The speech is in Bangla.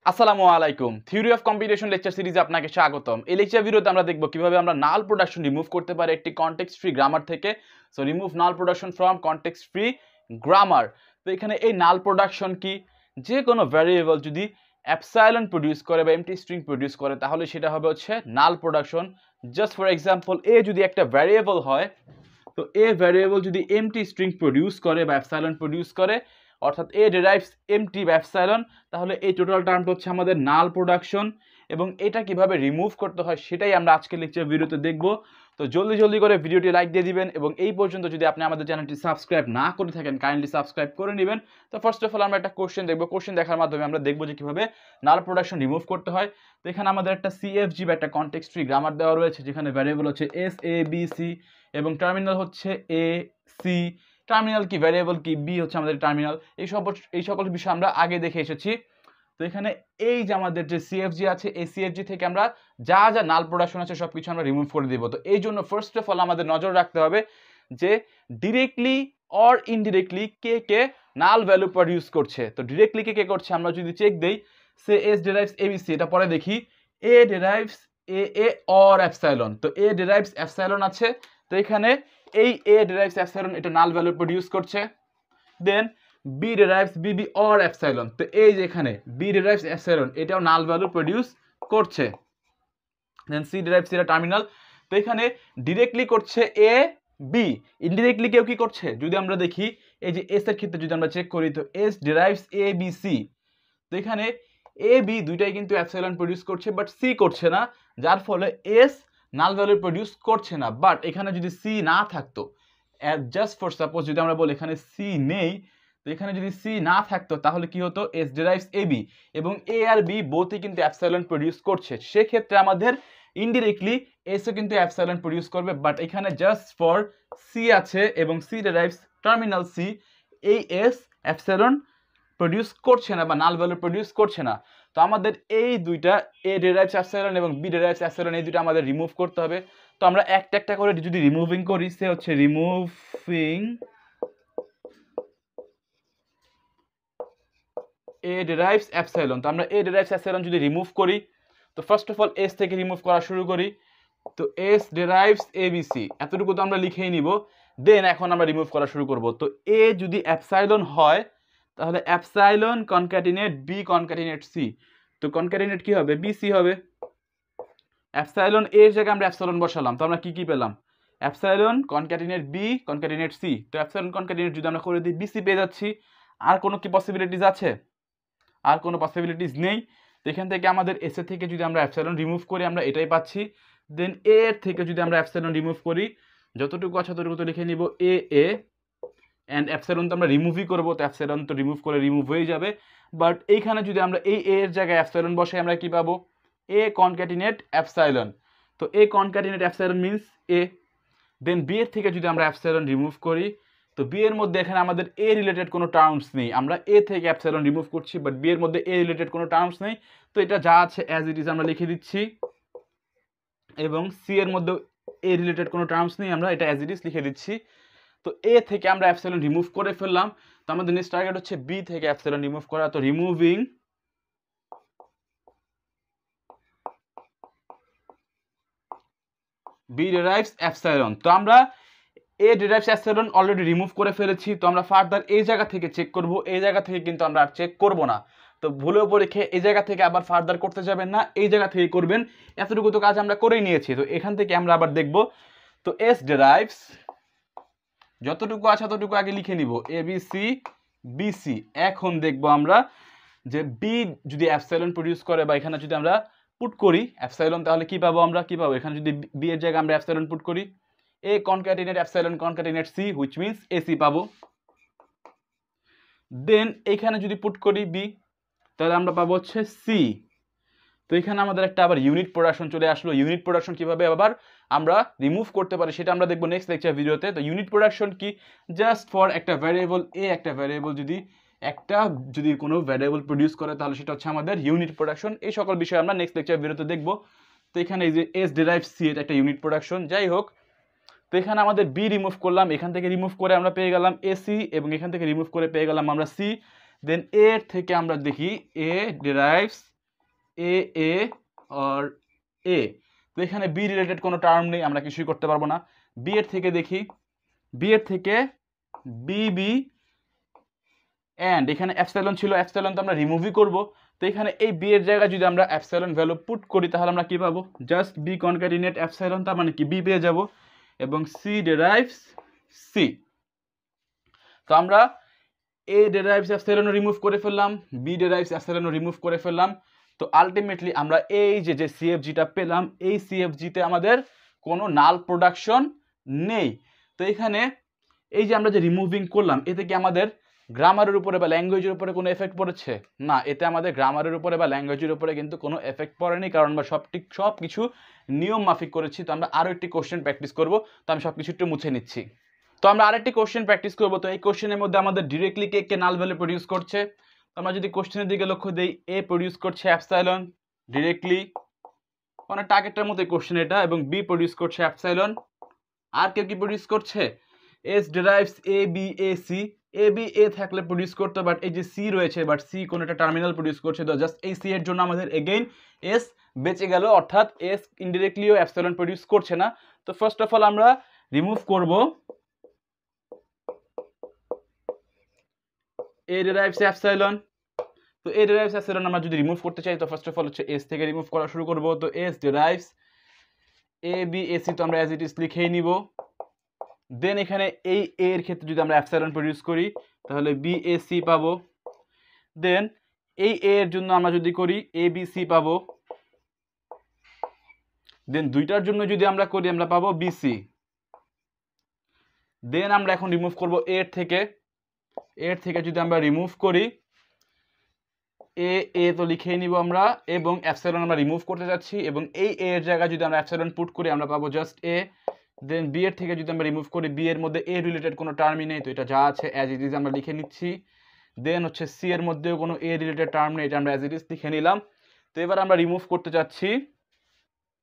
আসসালামু আলাইকুম। থিওরি অফ কম্পিউটেশন লেকচার সিরিজে আপনাকে স্বাগতম। এই লেকচার ভিডিওতে আমরা দেখব কিভাবে আমরা নাল প্রোডাকশন রিমুভ করতে পারি একটি কনটেক্সট ফ্রি গ্রামার থেকে। So remove null production from context free grammar. তো এখানে এই নাল প্রোডাকশন কি, যে কোনো ভ্যারিয়েবল যদি অ্যাপসাইলন প্রডিউস করে বা এমটি স্ট্রিং প্রডিউস করে তাহলে সেটা হবে হচ্ছে নাল প্রোডাকশন। জাস্ট ফর এক্সাম্পল, এ যদি একটা ভ্যারিয়েবল হয়, তো এ ভ্যারিয়েবল যদি এমটি স্ট্রিং প্রডিউস করে বা অ্যাপসাইলন প্রডিউস করে, অর্থাৎ এ ডেরাইভস এমটি বা অ্যাপসাইলন, তাহলে এই টোটাল টার্মটা হচ্ছে আমাদের নাল প্রোডাকশন। এবং এটা কিভাবে রিমুভ করতে হয় সেটাই আমরা আজকে লেকচার ভিডিওতে দেখব। তো জলদি করে ভিডিওটি লাইক দিয়ে দিবেন এবং এই পর্যন্ত যদি আপনি আমাদের চ্যানেলটি সাবস্ক্রাইব না করে থাকেন কাইন্ডলি সাবস্ক্রাইব করে নেবেন। তো ফার্স্ট অফ অল আমরা একটা কোশ্চেন দেখব। কোশ্চেন দেখার মাধ্যমে আমরা দেখব যে কিভাবে নাল প্রোডাকশন রিমুভ করতে হয়। তো এখানে আমাদের একটা সিএফজি বা একটা কনটেক্সট ফ্রি গ্রামার দেওয়া রয়েছে, যেখানে ভ্যারিয়েবল হচ্ছে এস এ বি সি এবং টার্মিনাল হচ্ছে এ সি। টার্মিনাল কি, ভ্যারিয়েবল কি, বি হচ্ছে আমাদের টার্মিনাল। এই সকল বিষয় আমরা আগে দেখে এসেছি। তো এখানে এই যে আমাদের যে সিএফজি আছে, এই সিএফজি থেকে আমরা যা যা নাল প্রোডাকশন আছে সব কিছু আমরা রিমুভ করে দিব। তো এই জন্য ফার্স্ট অফ অল আমাদের নজর রাখতে হবে যে directly or indirectly K K null value produce করছে। তো ডিরেক্টলি কে কে করছে আমরা যদি চেক দেই, সে এস ডেরাইভস এবিসি, এটা পরে দেখি। এ ডেরাইভস এ অর অ্যাপসাইলন, তো এ ডেরাইভস অ্যাপসাইলন আছে। তো এখানে এই এ ডেরাইভস অ্যাপসাইলন এটা নাল ভ্যালু প্রডিউস করছে। দেন বি ডেরাইভস বিবি অর অ্যাপসাইলন, তো এই যে এখানে বি ডেরাইভস অ্যাপসাইলন এটাও নাল ভ্যালু প্রডিউস করছে। দেন সি ডেরাইভস এটা টার্মিনাল। তো এখানে ডিরেক্টলি করছে এ বি, ইনডিরেক্টলি কেউ কি করছে যদি আমরা দেখি, এই যে এস এর ক্ষেত্রে যদি আমরা চেক করি, তো S derives A B C. তো এখানে এ বি দুইটাই কিন্তু অ্যাপসাইলন প্রডিউস করছে, বাট সি করছে না, যার ফলে এস নাল ভ্যালু প্রডিউস করছে না। বাট এখানে যদি সি না থাকতো, জাস্ট ফর সাপোজ যদি আমরা বলি এখানে সি নেই, তো এখানে যদি সি না থাকতো তাহলে কি হতো, এস ডেরাইভস এ বি এবং এ আর বি বোথই কিন্তু অ্যাপসাইলন প্রডিউস করছে। সেক্ষেত্রে আমাদের ইনডিরেক্টলি এসও কিন্তু অ্যাপসাইলন প্রডিউস করবে। বাট এখানে জাস্ট ফর সি আছে এবং সি ডেরাইভস টার্মিনাল সি, এই এস অ্যাপসাইলন প্রডিউস করছে না বা নাল ভ্যালু প্রডিউস করছে না। তো আমাদের এই দুইটা এ ডেরাইভস অ্যাপসাইলন এবং বি ডেরাইভস অ্যাপসাইলন এই দুইটা আমাদের রিমুভ করতে হবে। তো আমরা একটা একটা করে যদি রিমুভিং করি, সে হচ্ছে রিমুভিং এ ডেরাইভস অ্যাপসাইলন। তো আমরা এ ডেরাইভস অ্যাপসাইলন যদি রিমুভ করি, তো ফার্স্ট অফ অল এস থেকে রিমুভ করা শুরু করি। তো এস ডেরাইভস এবিসি এতটুকু তো আমরা লিখেই নিব। দেন এখন আমরা রিমুভ করা শুরু করব। তো এ যদি অ্যাপসাইলন হয় তাহলে epsilon concatenate B concatenate C. তো কনক্যাটিনেট কি হবে, বি সি হবে। অ্যাপসাইলন এর জায়গায় আমরা অ্যাপসাইলন বসালাম, তো আমরা কি কি পেলাম, epsilon concatenate B concatenate C. তো অ্যাপসাইলন কনক্যাটিনেট যদি আমরা করে দিই, বিসি পেয়ে যাচ্ছি। আর কোনো কি পসিবিলিটিস আছে? আর কোনো পসিবিলিটিস নেই। তো এখান থেকে আমাদের এস এর থেকে যদি আমরা অ্যাপসাইলন রিমুভ করি আমরা এটাই পাচ্ছি। দেন এ এর থেকে যদি আমরা অ্যাপসাইলন রিমুভ করি, যতটুকু আছে ততটুকু তো লিখে নিব এ এ, অ্যান্ড অ্যাপসাইলন তো আমরা রিমুভই করবো, তো অ্যাপসাইলন তো রিমুভ করে রিমুভ হয়ে যাবে। বাট এইখানে যদি আমরা এই এ এর জায়গায় অ্যাপসাইলন বসাই আমরা কি পাবো, এ কনক্যাটিনেট অ্যাপসাইলন। তো এ concatenate epsilon means a. Then B এর থেকে যদি আমরা অ্যাপসাইলন রিমুভ করি, তো বি এর মধ্যে এখানে আমাদের এ রিলেটেড কোনো টার্মস নেই, আমরা এ থেকে অ্যাপসাইলন রিমুভ করছি, বাট বি এর মধ্যে এ রিলেটেড কোনো টার্মস নেই। তো এটা যা আছে অ্যাজ ইট ইজ আমরা লিখে দিচ্ছি। এবং সি এর মধ্যেও এ রিলেটেড কোনো টার্মস নেই, আমরা এটা অ্যাজ ইট ইজ লিখে দিচ্ছি। তো এ থেকে আমরা অ্যাপসাইলন রিমুভ করে ফেললাম। তো আমাদের নেক্সট টার্গেট হচ্ছে বি থেকে অ্যাপসাইলন রিমুভ করা। তো রিমুভিং বি ডেরাইভস অ্যাপসাইলন। তো আমরা এ ডেরাইভস অ্যাপসাইলন অলরেডি রিমুভ করে ফেলেছি। তো আমরা ফার্দার এই জায়গা থেকে চেক করব, এই জায়গা থেকে কিন্তু আমরা আর চেক করব না। তো ভুলেও পরীক্ষা এই জায়গা থেকে আবার ফার্দার করতে যাবেন না, এই জায়গা থেকে করবেন। এতটুকু তো কাজ আমরা করেই নিয়েছি। তো এখান থেকে আমরা আবার দেখব। তো এস ডেরাইভস যতটুকু আছে ততটুকু আগে লিখে নিব, A B C B C. এখন দেখব আমরা যে বি যদি অ্যাপসাইলন প্রডিউস করে বা এখানে যদি আমরা পুট করি অ্যাপসাইলন, তাহলে কি পাবো, আমরা কি পাবো, এখানে যদি বি এর জায়গায় আমরা অ্যাপসাইলন পুট করি, A concatenate epsilon concatenate C, which means AC পাবো। দেন এখানে যদি পুট করি বি, তাহলে আমরা পাবো হচ্ছে সি। তো এখানে আমাদের একটা আবার ইউনিট প্রোডাকশন চলে আসলো। ইউনিট প্রোডাকশন কিভাবে আবার আমরা রিমুভ করতে পারি সেটা আমরা দেখবো নেক্সট লেকচার ভিডিওতে। তো ইউনিট প্রোডাকশন কি, জাস্ট ফর একটা ভ্যারিয়েবল এ, একটা ভ্যারিয়েবল যদি কোনো ভ্যারিয়েবল প্রডিউস করে তাহলে সেটা হচ্ছে আমাদের ইউনিট প্রোডাকশন। এই সকল বিষয় আমরা নেক্সট লেকচার ভিডিওতে দেখবো। তো এখানে এই যে এস ডেরাইভ সি, এটা একটা ইউনিট প্রোডাকশন। যাই হোক, তো এখানে আমাদের বি রিমুভ করলাম, এখান থেকে রিমুভ করে আমরা পেয়ে গেলাম এসি এবং এখান থেকে রিমুভ করে পেয়ে গেলাম আমরা সি। দেন এর থেকে আমরা দেখি এ ডেরাইভস এ আর এ। তো এখানে বি রিলেটেড কোনো টার্ম নেই, আমরা কিছুই করতে পারবো না। বি এর থেকে দেখি, বি এর থেকে বি অ্যান্ড এখানে অ্যাপসাইলন ছিল, অ্যাপসাইলন তো আমরা রিমুভই করব। তো এখানে এই বি এর জায়গায় যদি আমরা অ্যাপসাইলন ভ্যালু পুট করি তাহলে আমরা কি পাবো, জাস্ট বি কনক্যাটিনেট অ্যাপসাইলন, তার মানে কি বি পেয়ে যাব, এবং সি ডেরাইভস সি। তো আমরা এ ডেরাইভস অ্যাপসাইলনও রিমুভ করে ফেললাম, বি ডেরাইভস অ্যাপসাইলনও রিমুভ করে ফেললাম। তো আলটিমেটলি আমরা এই যে সিএফজিটা পেলাম, এই সিএফজিতে আমাদের কোনো নাল প্রোডাকশন নেই। তো এখানে এই যে আমরা যে রিমুভিং করলাম, এতে কি আমাদের গ্রামারের উপরে বা ল্যাঙ্গুয়েজের উপরে কোনো এফেক্ট পড়েছে? না, এতে আমাদের গ্রামারের উপরে বা ল্যাঙ্গুয়েজের উপরে কিন্তু কোনো এফেক্ট পড়েনি, কারণ আমরা সব কিছু নিয়ম মাফিক করেছি। তো আমরা আরও একটি কোশ্চেন প্র্যাকটিস করব। তো আমি সব কিছু একটু মুছে নিচ্ছি। তো আমরা আরেকটি কোশ্চেন প্র্যাকটিস করবো। তো এই কোশ্চেনের মধ্যে আমাদের ডিরেক্টলি কে নাল ভ্যালু প্রডিউস করছে। তো আমরা যদি কোশ্চেনের দিকে লক্ষ্য দিই, এ প্রডিউস করছে অ্যাপসাইলন ডিরেক্টলি, মানে টার্গেটের মতো কোশ্চেন এটা, এবং বি প্রডিউস করছে অ্যাপসাইলন। আর কেউ কি প্রডিউস করছে? S derives A B A C, A B A থাকলে প্রডিউস করতে, বাট এই যে সি রয়েছে, বাট সি কোনো একটা টার্মিনাল প্রডিউস করছে। তো জাস্ট এই সি এর জন্য আমাদের এগেইন এস বেঁচে গেল, অর্থাৎ এস ইনডিরেক্টলিও অ্যাপসাইলন প্রডিউস করছে না। তো ফার্স্ট অফ অল আমরা রিমুভ করব এ ডেরাইভস অ্যাপসাইলন। তো এ ডেরাইভস অ্যাপসাইলন আমরা যদি রিমুভ করতে চাই, তো ফার্স্ট অফ অল হচ্ছে এস থেকে রিমুভ করা শুরু করব। তো S derives A B A C, তো আমরা অ্যাজ ইট ইজ লিখেই নিব। দেন এখানে এই এ এর ক্ষেত্রে যদি আমরা অ্যাপসাইলন প্রডিউস করি তাহলে বি এ সি পাবো। দেন এই এ এর জন্য আমরা যদি করি এ বি সি পাবো। দেন দুইটার জন্য যদি আমরা করি আমরা পাবো বিসি। দেন আমরা এখন রিমুভ করব এর থেকে যদি আমরা রিমুভ করি এ তো লিখেই নিব আমরা, এবং অ্যাপসাইলন আমরা রিমুভ করতে যাচ্ছি, এবং এই এ এর জায়গায় যদি আমরা অ্যাপসাইলন পুট করি আমরা পাবো জাস্ট এ। দেন বি এর থেকে যদি আমরা রিমুভ করি, বি এর মধ্যে এ রিলেটেড কোনো টার্মই নেই, তো এটা যা আছে অ্যাজ ইট ইজ আমরা লিখে নিচ্ছি। দেন হচ্ছে সি এর মধ্যেও কোনো এ রিলেটেড টার্ম নেই, এটা আমরা অ্যাজ ইট ইজ লিখে নিলাম। তো এবার আমরা রিমুভ করতে যাচ্ছি